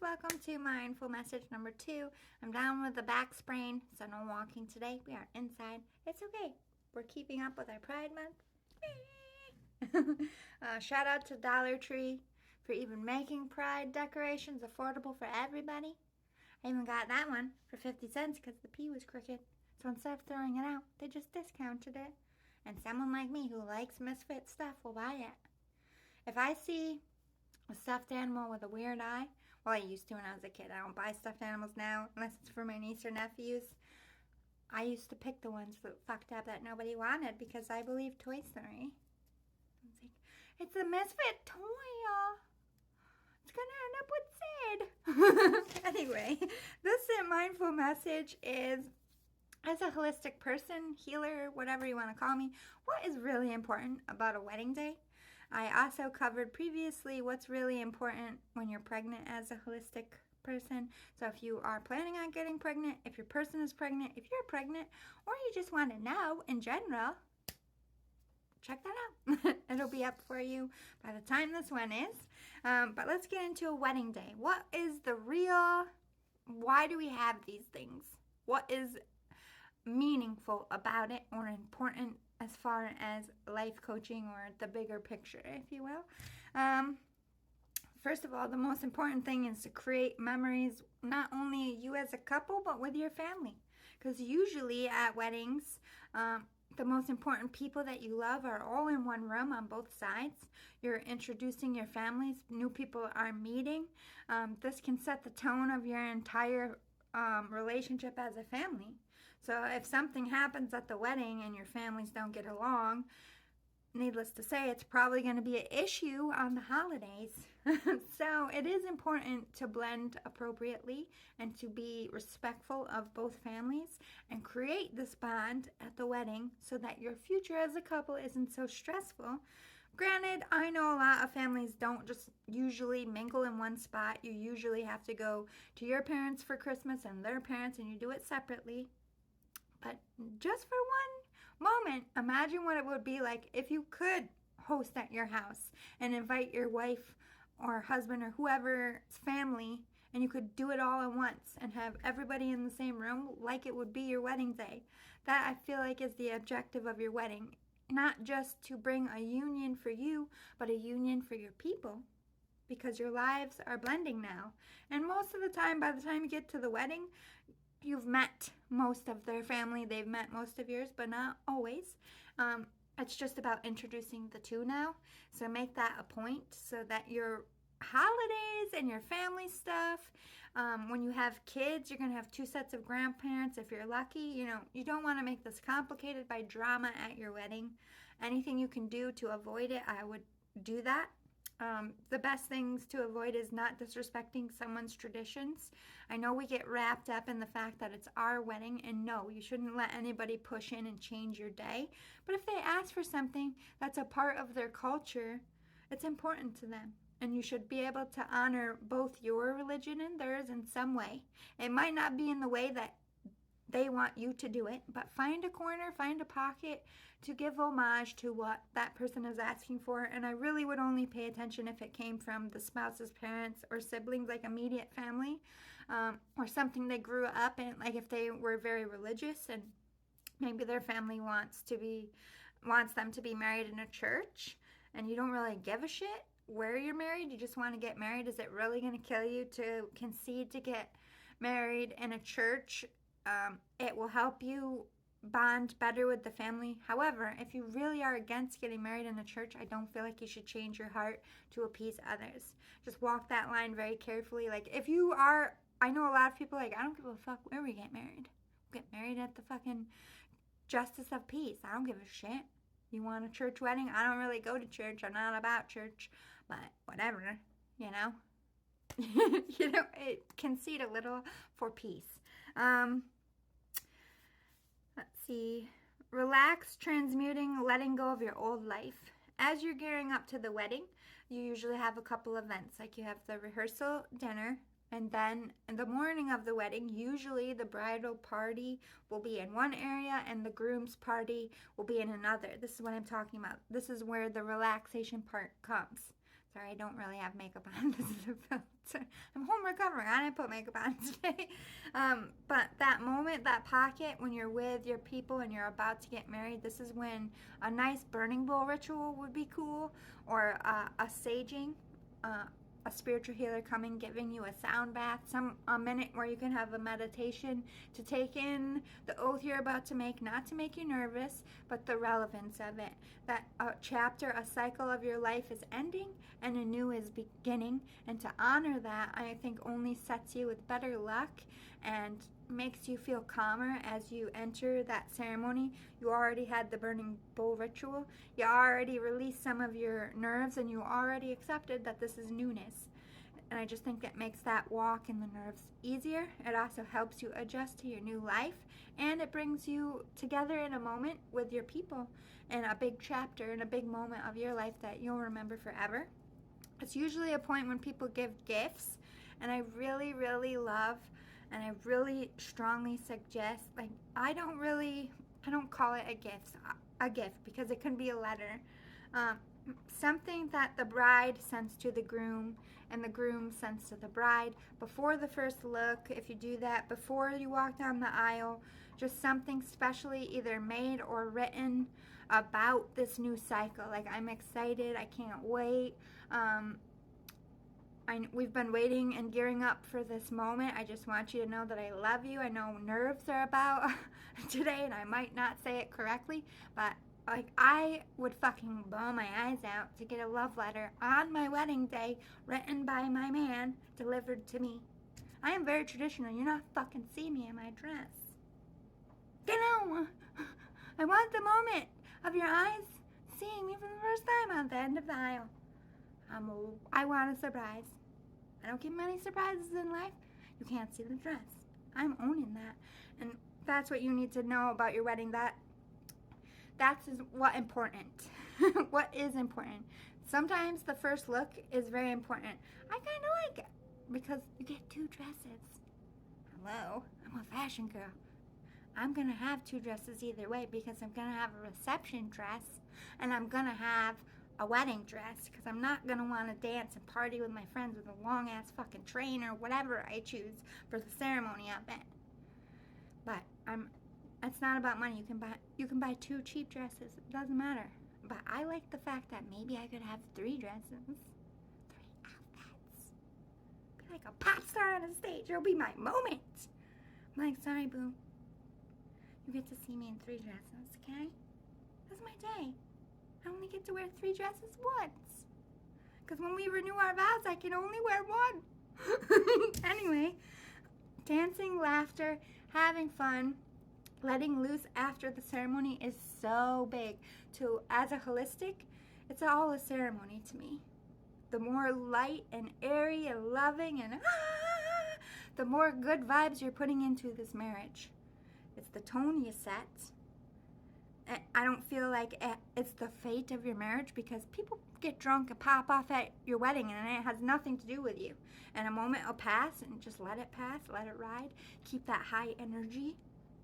welcome to mindful message number 2. I'm down with the back sprain, so no walking today. We are inside. It's okay. We're keeping up with our Pride Month. Shout out to Dollar Tree for even making Pride decorations affordable for everybody. I even got that one for 50 cents because the P was crooked. So instead of throwing it out, they just discounted it. And someone like me who likes misfit stuff will buy it. If I see a stuffed animal with a weird eye, well, I used to when I was a kid. I don't buy stuffed animals now unless it's for my niece or nephews. I used to pick the ones that fucked up that nobody wanted because I believe Toy Story. It's a misfit toy. It's gonna end up with Sid. Anyway, this mindful message is, as a holistic person, healer, whatever you want to call me, what is really important about a wedding day? I also covered previously what's really important when you're pregnant as a holistic person. So if you are planning on getting pregnant, if your person is pregnant, if you're pregnant, or you just want to know in general, check that out. It'll be up for you by the time this one is. But let's get into a wedding day. What is the real, why do we have these things? What is meaningful about it or important as far as life coaching or the bigger picture, if you will? First of all, the most important thing is to create memories, not only you as a couple, but with your family. Because usually at weddings, the most important people that you love are all in one room on both sides. You're introducing your families, new people are meeting. This can set the tone of your entire relationship as a family. So if something happens at the wedding and your families don't get along, needless to say, it's probably going to be an issue on the holidays. So it is important to blend appropriately and to be respectful of both families and create this bond at the wedding so that your future as a couple isn't so stressful. Granted, I know a lot of families don't just usually mingle in one spot. You usually have to go to your parents for Christmas and their parents, and you do it separately. But just for one moment, imagine what it would be like if you could host at your house and invite your wife or husband or whoever's family, and you could do it all at once and have everybody in the same room like it would be your wedding day. That, I feel like, is the objective of your wedding. Not just to bring a union for you, but a union for your people, because your lives are blending now. And most of the time, by the time you get to the wedding, you've met most of their family, they've met most of yours, but not always. It's just about introducing the two now. So make that a point so that your holidays and your family stuff, when you have kids, you're going to have 2 sets of grandparents if you're lucky. You don't want to make this complicated by drama at your wedding. Anything you can do to avoid it, I would do that. The best things to avoid is not disrespecting someone's traditions. I know we get wrapped up in the fact that it's our wedding, and no, you shouldn't let anybody push in and change your day. But if they ask for something that's a part of their culture, it's important to them. And you should be able to honor both your religion and theirs in some way. It might not be in the way that they want you to do it, but find a corner, find a pocket to give homage to what that person is asking for. And I really would only pay attention if it came from the spouse's parents or siblings, like immediate family, or something they grew up in, like if they were very religious and maybe their family wants them to be married in a church, and you don't really give a shit where you're married, you just want to get married. Is it really going to kill you to concede to get married in a church? It will help you bond better with the family. However, if you really are against getting married in a church, I don't feel like you should change your heart to appease others. Just walk that line very carefully. Like, if you are, I know a lot of people like, I don't give a fuck where we get married. We'll get married at the fucking Justice of Peace. I don't give a shit. You want a church wedding? I don't really go to church. I'm not about church. But whatever, concede a little for peace. Let's see. Relax, transmuting, letting go of your old life. As you're gearing up to the wedding, you usually have a couple events. Like you have the rehearsal dinner, and then in the morning of the wedding, usually the bridal party will be in one area and the groom's party will be in another. This is what I'm talking about. This is where the relaxation part comes. Sorry, I don't really have makeup on. This is a filter. I'm home recovering. I didn't put makeup on today. But that moment, that pocket, when you're with your people and you're about to get married, this is when a nice burning bowl ritual would be cool, or a saging, a spiritual healer coming, giving you a sound bath, a minute where you can have a meditation to take in the oath you're about to make, not to make you nervous, but the relevance of it. That a chapter, a cycle of your life is ending and a new is beginning. And to honor that, I think only sets you with better luck and makes you feel calmer as you enter that ceremony. You already had the burning bowl ritual. You already released some of your nerves, and you already accepted that this is newness. And I just think it makes that walk in the nerves easier. It also helps you adjust to your new life, and it brings you together in a moment with your people in a big chapter, in a big moment of your life that you'll remember forever. It's usually a point when people give gifts, and I really, really love, and I really strongly suggest, like, I don't call it a gift, because it can be a letter. Something that the bride sends to the groom and the groom sends to the bride before the first look. If you do that before you walk down the aisle, just something specially either made or written about this new cycle. Like, I'm excited, I can't wait. We've been waiting and gearing up for this moment. I just want you to know that I love you. I know nerves are about today, and I might not say it correctly, but like, I would fucking bawl my eyes out to get a love letter on my wedding day written by my man, delivered to me. I am very traditional. You're not fucking seeing me in my dress. You know, I want the moment of your eyes seeing me for the first time on the end of the aisle. I want a surprise. I don't get many surprises in life. You can't see the dress. I'm owning that. And that's what you need to know about your wedding. That's what important. What is important. Sometimes the first look is very important. I kind of like it because you get two dresses. Hello, I'm a fashion girl. I'm going to have two dresses either way, because I'm going to have a reception dress and I'm going to have a wedding dress, because I'm not going to want to dance and party with my friends with a long ass fucking train or whatever I choose for the ceremony of it. But it's not about money. You can buy two cheap dresses. It doesn't matter. But I like the fact that maybe I could have three dresses, 3 outfits. Be like a pop star on a stage. It'll be my moment. I'm like, sorry, boo. You get to see me in 3 dresses, okay? That's my day. I only get to wear 3 dresses once. Because when we renew our vows, I can only wear one. Anyway, dancing, laughter, having fun, letting loose after the ceremony is so big. As a holistic, it's all a ceremony to me. The more light and airy and loving and the more good vibes you're putting into this marriage. It's the tone you set. I don't feel like it's the fate of your marriage, because people get drunk and pop off at your wedding and it has nothing to do with you. And a moment will pass, and just let it pass, let it ride. Keep that high energy.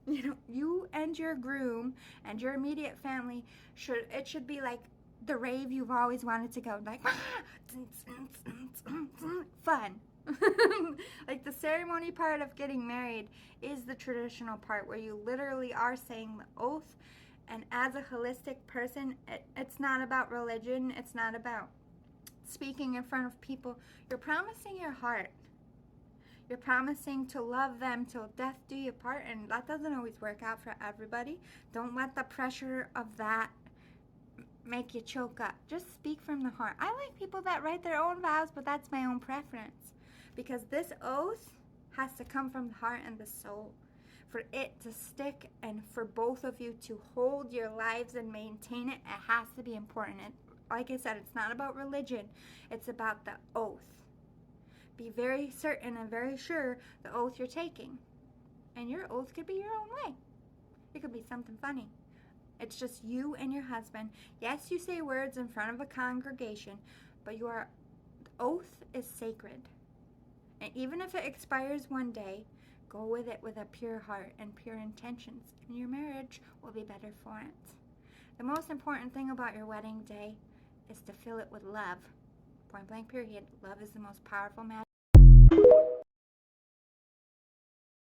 You know, you and your groom and your immediate family should be like the rave you've always wanted to go. Like, fun. Like, the ceremony part of getting married is the traditional part where you literally are saying the oath. And as a holistic person, it's not about religion. It's not about speaking in front of people. You're promising your heart. You're promising to love them till death do you part, and that doesn't always work out for everybody. Don't let the pressure of that make you choke up. Just speak from the heart. I like people that write their own vows, but that's my own preference, because this oath has to come from the heart and the soul. For it to stick and for both of you to hold your lives and maintain it, it has to be important. Like I said, it's not about religion. It's about the oath. Be very certain and very sure the oath you're taking. And your oath could be your own way. It could be something funny. It's just you and your husband. Yes, you say words in front of a congregation, but the oath is sacred. And even if it expires one day, go with it with a pure heart and pure intentions, and your marriage will be better for it. The most important thing about your wedding day is to fill it with love. Point blank period. Love is the most powerful magic.